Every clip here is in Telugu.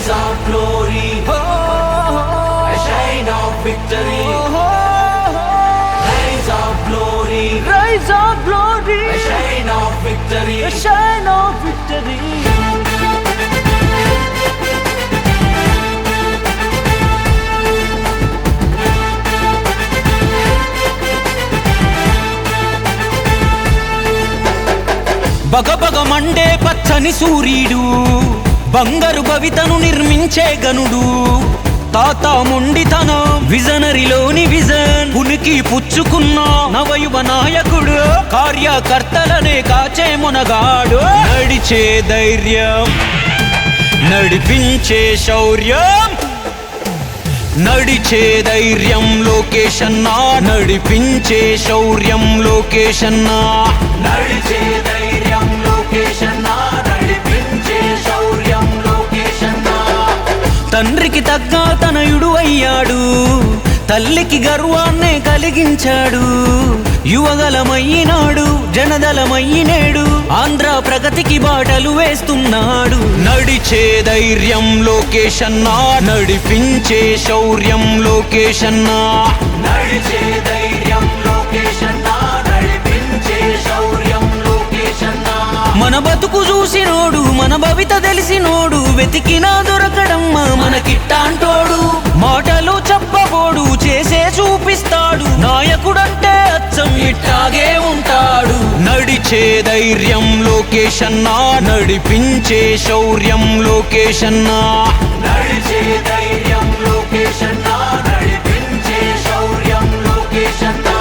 Rise of glory, a shine of victory. Rise of glory, rise of glory, a shine of victory. a shine of victory. బగబగ మండే పచ్చని సూర్యుడు, బంగారు భవితను నిర్మించే గనుడు, తాత మొండితన విజనరీలోని విజన్ ఉనికి పుచ్చుకున్న నవయువ నాయకుడు, కార్యకర్తలనే కాచే మునగాడు, నడిచే ధైర్యం నడిపించే శౌర్యం, నడిచే ధైర్యం లోకేష్ అన్నా, నడిపించే శౌర్యం లోకేష్ అన్నా, నడిచే ధైర్యం లోకేష్ అన్నా, నడిపించే శౌర్యం లోకేష్ అన్నా. తండ్రికి తగ్గ తనయుడు అయ్యాడు, తల్లికి గర్వాన్నే కలిగించాడు, యువగలమయ్యినాడు జనదళమయ్యినేడు, ఆంధ్ర ప్రగతికి బాటలు వేస్తున్నాడు. నడిచే ధైర్యం లోకేష్ అన్నా, నడిపించే శౌర్యం లోకేష్ అన్నా, నడిచే ధైర్యం లోకేష్ అన్నా, నడిపించే శౌర్యం లోకేష్ అన్నా. మన బతుకు చూసినోడు మన భవిత తెలిసినోడు, వెతికినా దొరకడమ్మా మనకిట్టాంటోడు, మాటలు చెప్పబోడు చేసే చూపిస్తాడు, నాయకుడంటే అచ్చం ఇట్టాగే ఉంటాడు. నడిచే ధైర్యం లోకేష్ అన్నా, నడిపించే శౌర్యం లోకేష్ అన్నా, నడిచే ధైర్యం లోకేష్ అన్నా, నడిపించే శౌర్యం లోకేష్ అన్నా.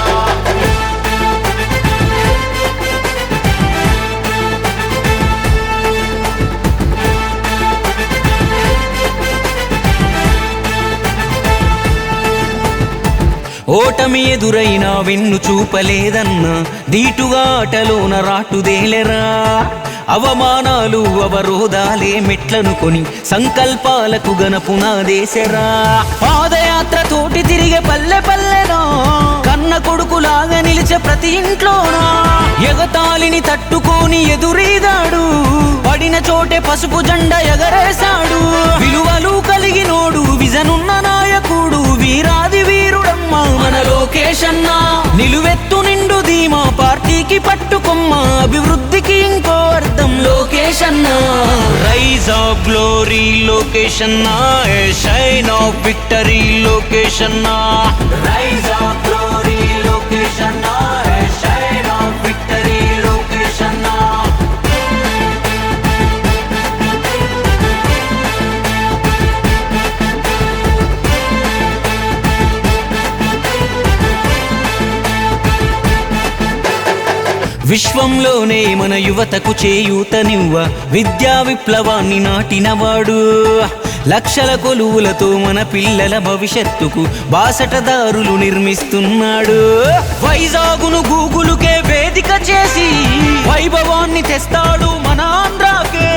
ఓటమి ఎదురైనా వెన్ను చూపలేదన్నా, దీటుగా ఆటలోన రాటుదేలెరా, అవమానాలు అవరోధాలే మెట్లను కొని సంకల్పాలకు గనపునాదేశరా, పాదయాత్ర తోటి తిరిగే పల్లె పల్లెనా, కన్న కొడుకులాగా నిలిచే ప్రతి ఇంట్లోనా, ఎగతాళిని తట్టుకొని ఎదురీదాడు, పడిన చోటే పసుపు జెండా ఎగరేశాడు, విలువలు కలిగినోడు విజనున్న నాయకుడు, వీరాది వీరుడమ్మా మన లోకేష్ అన్నా, నిలువెత్తు నిండు ధీమా పార్టీకి పట్టుకొమ్మ, అభివృద్ధికి ఇంకో అర్థం లోకేష్ అన్నా. రైజ్ ఆఫ్ గ్లోరీ లోకేష్ అన్నా, ఏ షైన్ ఆఫ్ విక్టరీ లోకేష్ అన్నా, రైజ్ ఆఫ్ గ్లోరీ లోకేష్ అన్నా, ఏ షైన్ ఆఫ్ విక్టరీ లోకేష్ అన్నా. విశ్వంలోనే మన యువతకు చేయూతనివ్వ, విద్యా విప్లవాన్ని నాటినవాడు, లక్షల కొలువులతో మన పిల్లల భవిష్యత్తుకు బాసటదారులు నిర్మిస్తున్నాడు, వైజాగును గూగులుకే వేదిక చేసి వైభవాన్ని తెస్తాడు మన ఆంధ్రాకే,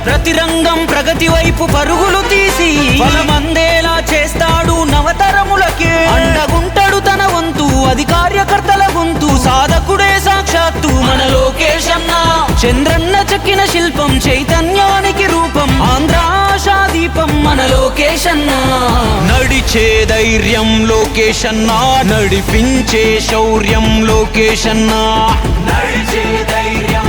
ప్రతి రంగం ప్రగతి వైపు పరుగులు తీసి బలమందేలా చేస్తాడు నవతరములకే, అండగుంటడు తన వంతు అది కార్యకర్తల గొంతు, సాధకుడే సాక్షాత్తు మన లోకేష్ అన్నా, చంద్రన్న చెక్కిన శిల్పం చైతన్యానికి రూపం, ఆంధ్ర ఆశాదీపం మన లోకేష్ అన్నా. నడిచే ధైర్యం లోకేష్ అన్నా, నడిపించే శౌర్యం లోకేష్ అన్నా, నడిచే ధైర్యం